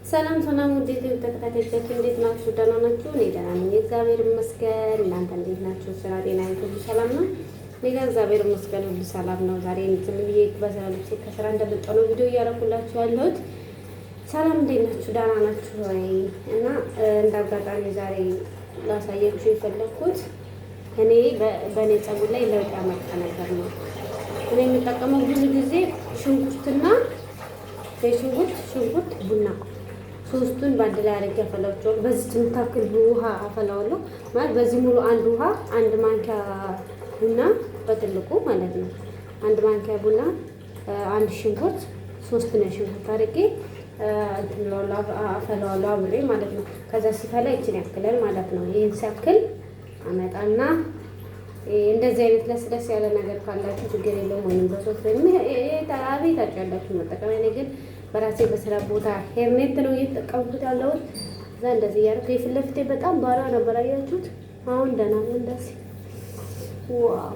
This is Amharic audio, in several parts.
ሰላም ሰላም፣ ውዴት ተከታታዮቻችን እንዴት ናችሁ? ደህና ናችሁ? እኔ ደህና ነኝ፣ እግዚአብሔር ይመስገን። እናንተ እንዴት ናችሁ? ስራ፣ ጤና ሁሉ ሰላም ነው? እኔ ጋር እግዚአብሔር ይመስገን ሁሉ ሰላም ነው። ዛሬ እንትን ብዬ በስራ ልብሴ ከስራ እንደመጣሁ ነው ቪዲዮ እያደረኩላችሁ ያለሁት። ሰላም እንዴት ናችሁ? ደህና ናችሁ ወይ? እና እንደ አጋጣሚ ዛሬ ላሳያችሁ የፈለኩት እኔ በእኔ ፀጉር ላይ ለውጥ ያመጣ ነገር ነው። እኔ የምጠቀመው ብዙ ጊዜ ሽንኩርትና ሽንኩርት ቡና ሶስቱን በአንድ ላይ አድርጌ አፈላቸዋለሁ። በዚህ የምታክል ውሃ አፈላዋለሁ ማለት በዚህ ሙሉ አንድ ውሃ አንድ ማንኪያ ቡና በትልቁ ማለት ነው። አንድ ማንኪያ ቡና አንድ ሽንኩርት ሶስት ነው ሽንኩርት አድርጌ አፈላዋለሁ አብሬ ማለት ነው። ከዛ ሲፈላ ይችን ያክላል ማለት ነው። ይህን ሲያክል አመጣና እንደዚህ አይነት ለስለስ ያለ ነገር ካላችሁ ችግር የለውም። ወይም በሶስት ቤታችሁ ያላችሁ መጠቀም። እኔ ግን በራሴ በስራ ቦታ ሄርሜት ነው እየተጠቀምኩት ያለሁት። እዛ እንደዚህ እያደረኩ የፊት ለፊቴ በጣም ባራ ነበር አያችሁት። አሁን ደህና ነው። እንደዚህ ዋው!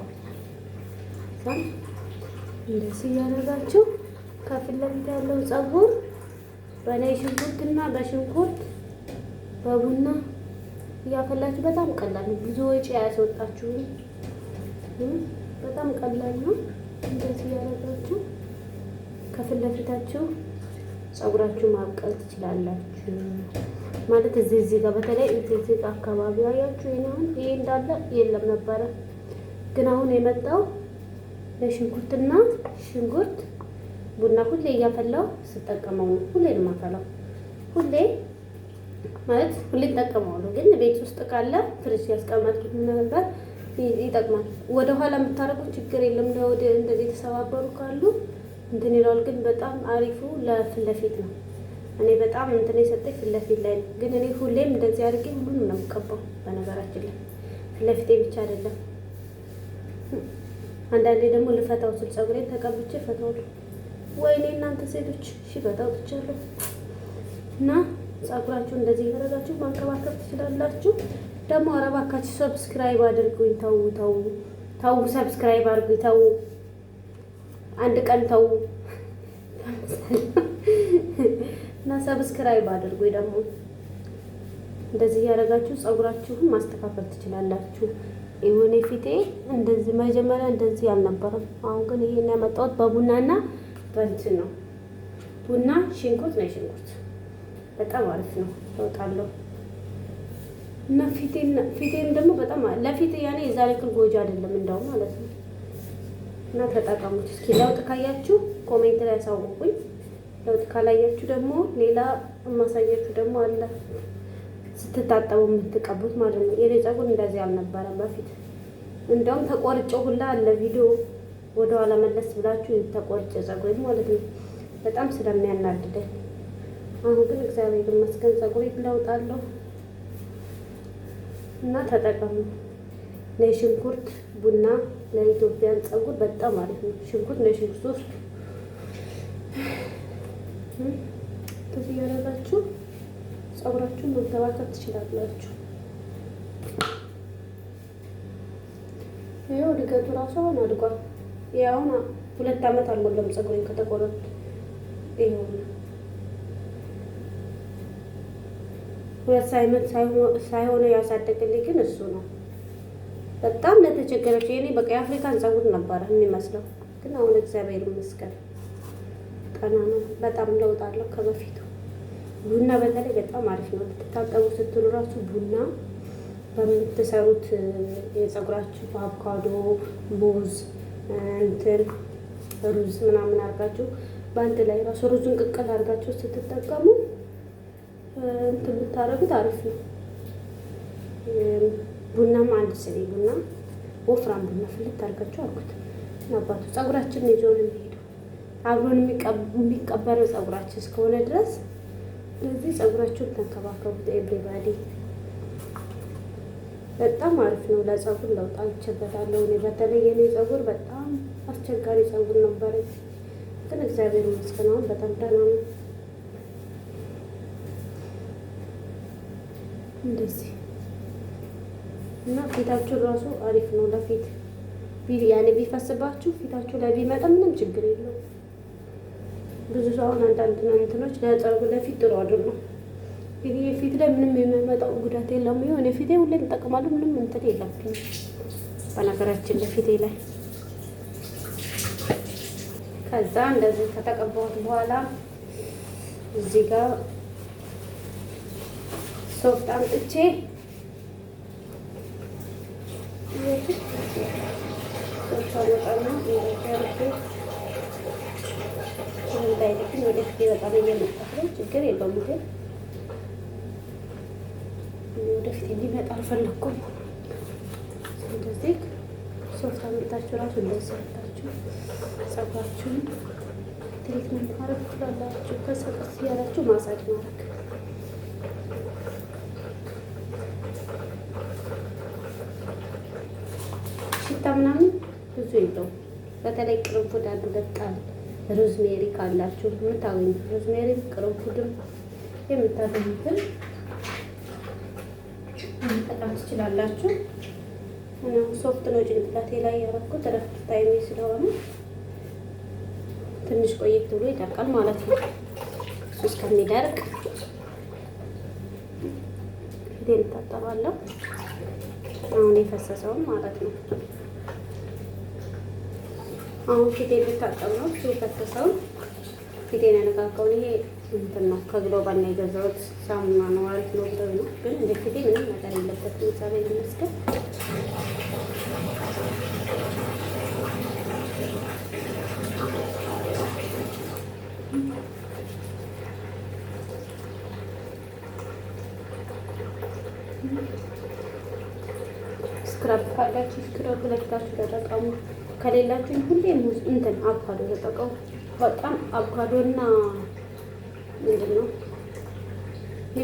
እንደዚህ እያደረጋችሁ ከፊት ለፊት ያለው ፀጉር በላይ ሽንኩርትና በሽንኩርት በቡና እያፈላችሁ በጣም ቀላል ነው። ብዙ ወጪ አያስወጣችሁም። በጣም ቀላል ነው። እንደዚህ እያደረጋችሁ ከፊት ለፊታችሁ ፀጉራችሁ ማብቀል ትችላላችሁ ማለት እዚህ ጋር በተለይ እዚህ አካባቢ አያችሁ። ይሄ እንዳለ የለም ነበረ፣ ግን አሁን የመጣው ለሽንኩርትና ሽንኩርት ቡና ሁሌ እያፈላው ስጠቀመው ነው። ሁሌ የማፈላው ሁሌ ማለት ሁሌ እጠቀመዋለሁ፣ ግን ቤት ውስጥ ካለ ፍሪጅ ያስቀመጥኩት ነበር ይጠቅማል። ወደ ኋላ የምታረጉት ችግር የለም። ወደ እንደዚህ የተሰባበሩ ካሉ እንትን ይላል፣ ግን በጣም አሪፉ ለፊት ለፊት ነው። እኔ በጣም እንትን የሰጠኝ ፊት ለፊት ላይ ነው፣ ግን እኔ ሁሌም እንደዚህ አድርጌ ሁሉንም ነው የምቀባው። በነገራችን ላይ ፊት ለፊቴ ብቻ አይደለም። አንዳንዴ ደግሞ ልፈታው ስል ፀጉሬን ተቀብቼ ፈታዋለሁ። ወይኔ እናንተ ሴቶች እሺ ፈታው ትቻለሁ። እና ፀጉራችሁ እንደዚህ ያደረጋችሁ ማንከባከብ ትችላላችሁ። ደግሞ አረባካችሁ ሰብስክራይብ አድርጉኝ። ተው ሰብስክራይብ አድርጉኝ። ተው አንድ ቀን ተው እና ሰብስክራይብ አድርጉኝ። ደግሞ እንደዚህ ያደረጋችሁ ፀጉራችሁን ማስተካከል ትችላላችሁ። ይሁን ፊቴ እንደዚህ መጀመሪያ እንደዚህ አልነበረም። አሁን ግን ይሄን ያመጣሁት በቡናና በእንትን ነው። ቡና ሽንኩርት ነው። ሽንኩርት በጣም አሪፍ ነው። ለውጣለሁ እና ፊቴን ደግሞ በጣም ለፊት ያኔ የዛሬ ክል ጎጂ አይደለም እንደውም ማለት ነው። እና ተጠቀሙት እስኪ። ለውጥ ካያችሁ ኮሜንት ላይ ያሳውቁኝ። ለውጥ ካላያችሁ ደግሞ ሌላ የማሳያችሁ ደግሞ አለ ስትታጠቡ የምትቀቡት ማለት ነው። የኔ ፀጉር እንደዚህ አልነበረም በፊት። እንደውም ተቆርጬ ሁላ አለ ቪዲዮ ወደኋላ መለስ ብላችሁ ተቆርጬ ፀጉሬ ማለት ነው በጣም ስለሚያናድደኝ። አሁን ግን እግዚአብሔር ይመስገን ፀጉሬ ለውጣለሁ። እና ተጠቀሙ። ለሽንኩርት ቡና ለኢትዮጵያን ፀጉር በጣም አሪፍ ነው። ሽንኩርት ለሽንኩርት ሶስት እንደዚህ ያደረጋችሁ ፀጉራችሁን መንከባከብ ትችላላችሁ። ይኸው እድገቱ ራሱ አሁን አድጓል። ያው 2 ዓመት አልሞላም ፀጉሬን ከተቆረጡ። ይኸው 2 ዓመት ሳይሆን ያሳደግልኝ ግን እሱ ነው። በጣም ለተቸገረች የኔ በቃ የአፍሪካን ፀጉር ነበረ የሚመስለው፣ ግን አሁን እግዚአብሔር ይመስገን ቀና ነው። በጣም ለውጥ አለው ከበፊቱ። ቡና በተለይ በጣም አሪፍ ነው። ልትታጠቡ ስትሉ ራሱ ቡና በምትሰሩት የፀጉራችሁ አቮካዶ፣ ሙዝ፣ እንትን ሩዝ ምናምን አድርጋችሁ በአንድ ላይ ራሱ ሩዙን ቅቅል አድርጋችሁ ስትጠቀሙ እንትን ብታረጉት አሪፍ ነው። ቡናም አንድ ስኒ ቡና ወፍራም ቡና ፍልት አድርጋችሁ አልኩት አባቱ ፀጉራችን ይዞ ነው የሚሄደው። አብሮን የሚቀበረው ፀጉራችን እስከሆነ ድረስ ስለዚህ ፀጉራችሁን ተንከባከቡት። ኤቭሪባዲ በጣም አሪፍ ነው። ለፀጉር ለውጥ አይቼበታለሁ እኔ በተለይ የኔ ፀጉር በጣም አስቸጋሪ ፀጉር ነበረ፣ ግን እግዚአብሔር ይመስገን አሁን በጣም ደህና ነው። እንደዚህ እና ፊታችሁ ራሱ አሪፍ ነው ለፊት ያኔ ቢፈስባችሁ ፊታችሁ ላይ ቢመጣ ምንም ችግር የለውም። ብዙ ሰው አሁን አንዳንድ እንትኖች ለፀጉር ለፊት ጥሩ አይደሉም። ግን የፊት ላይ ምንም የሚያመጣው ጉዳት የለም። የሆነ ፊቴ ሁሌ እንጠቀማለሁ ምንም እንትን የለብኝም። በነገራችን ለፊቴ ላይ ከዛ እንደዚህ ከተቀባሁት በኋላ እዚህ ጋር ሶፍት አምጥቼ ሶፍት አመጣና እንዳይልክኝ ወደፊት በጣም እየመጣት ነው። ችግር የለውም ግን ወደፊት እንዲመጣ አልፈለኩም። እንደዚህ ሶፍት አመጣችሁ ራሱ እንደዚህ ሰርታችሁ ፀጉራችሁን ትሪትመንት ማድረግ ትችላላችሁ። ከዛ ቀስ እያላችሁ ማሳጅ ማድረግ ሽታ ምናምን ብዙ የለውም። በተለይ ቅርንፉድ አንድ በጣም ሮዝሜሪ ካላችሁ የምታገኙት ሮዝሜሪ ቅርንፉድም የምታገኙትን መጠቀም ትችላላችሁ። ሶፍት ነው ጭንቅላቴ ላይ ያደረኩት እረፍት ታይሜ ስለሆነ ትንሽ ቆየት ብሎ ይደርቃል ማለት ነው። እሱ እስከሚደርቅ ፊቴን እታጠባለሁ። አሁን የፈሰሰውን ማለት ነው። አሁን ፊቴን ልታጠብ ነው። እሱ የፈሰሰውን ፊቴን ያነቃቀውን ይሄ እንትን ነው ከግሎባል ነው የገዛሁት ሳሙና ነው። አሪፍ ነው ብለው ነው ግን እንደ ፊቴ ምንም ነገር የለበትም። ምሳሌ ለመስከር ስክራብ ካላችሁ ስክራብ ለፊታችሁ ተጠቀሙ። ከሌላችሁ ሁሌ እንትን አቮካዶ ተጠቀሙ። በጣም አቮካዶና ምንድን ነው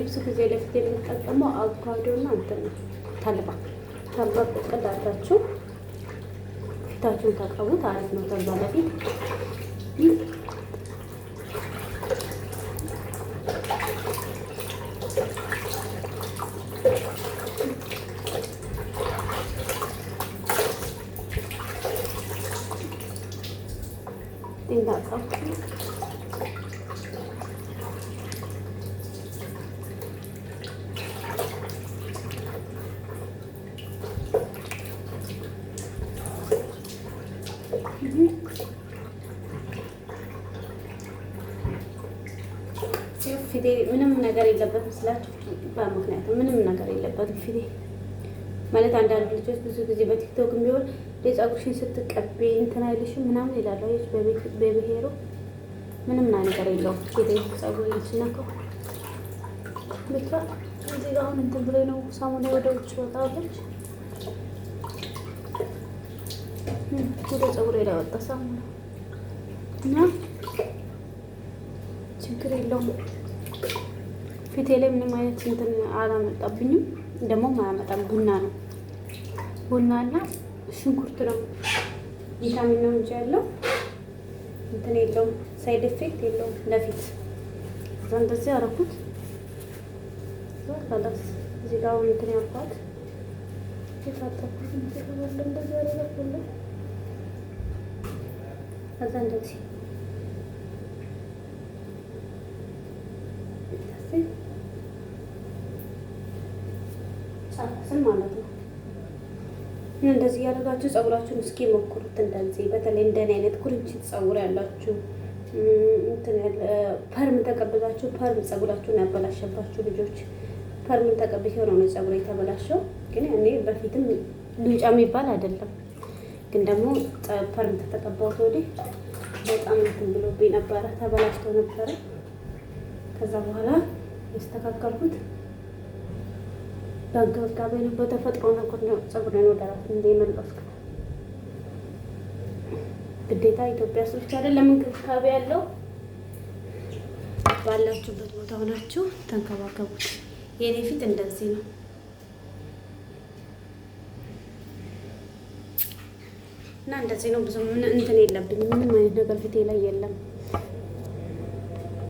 ብዙ ጊዜ ለፊት የምንጠቀመው አቮካዶና እንትን ነው ተልባ ቅቅል አድርጋችሁ ፊታችሁን ተቀቡት። አሪፍ ነው። ተልባ ለፊት ፊቴ ምንም ነገር የለበትም ስላችሁ በምክንያቱም ምንም ነገር የለበትም ፊቴ ማለት አንዳንድ ልጆች ብዙ ጊዜ በቲክቶክ ቢሆን የፀጉርሽን ስትቀቢ እንትን አይልሽም ምናምን ይላሉ። በብሄሩ ምንም ነገር የለውም ፊቴ ፀጉር ሲነካው ብቻ እዚህ ጋር አሁን እንትን ብሎ ነው ሳሙና ወደ ውጭ ወጣለች። ወደ ፀጉሬ ላይ ወጣ ሳሙና እና ችግር የለውም። ፊቴ ላይ ምንም አይነት እንትን አላመጣብኝም። ደግሞ ማያመጣም ቡና ነው። ቡናና ሽንኩርት ነው። ቪታሚን ነው እንጂ ያለው እንትን የለውም። ሳይድ ኢፌክት የለውም ለፊት። እዛ እንደዚህ አደረኩት። ከላስ እዚህ ጋር እንትን ያልኳት የታጠብኩት እንደዚህ አደረኩት። ከዛ እንደዚህ ጫፍስን ማለት ነው። እንደዚህ ያደርጋችሁ ፀጉራችሁን እስኪ ሞክሩት። እንደዚህ በተለይ እንደኔ አይነት ኩርንችት ፀጉር ያላችሁ ፐርም ተቀብዛችሁ ፐርም ፀጉራችሁን ያበላሸባችሁ ልጆች ፐርምን ተቀብቼው ነው ፀጉሬ የተበላሸው። ግን እኔ በፊትም ሉጫ የሚባል አይደለም፣ ግን ደግሞ ፐርም ተቀባሁት ወዲህ በጣም እንትን ብሎብኝ ነበረ፣ ተበላሽቶ ነበረ። ከዛ በኋላ ያስተካከልኩት በእንክብካቤ ነው፣ በተፈጥሮ ነገር ነው። ፀጉሬን ወደ ራስ እንደመለስኩ ግዴታ ኢትዮጵያ ውስጥ ብቻ አይደለም እንክብካቤ ያለው። ባላችሁበት ቦታ ሆናችሁ ተንከባከቡት። የኔ ፊት እንደዚህ ነው እና እንደዚህ ነው። ብዙ ምን እንትን የለብኝም። ምንም አይነት ነገር ፊቴ ላይ የለም።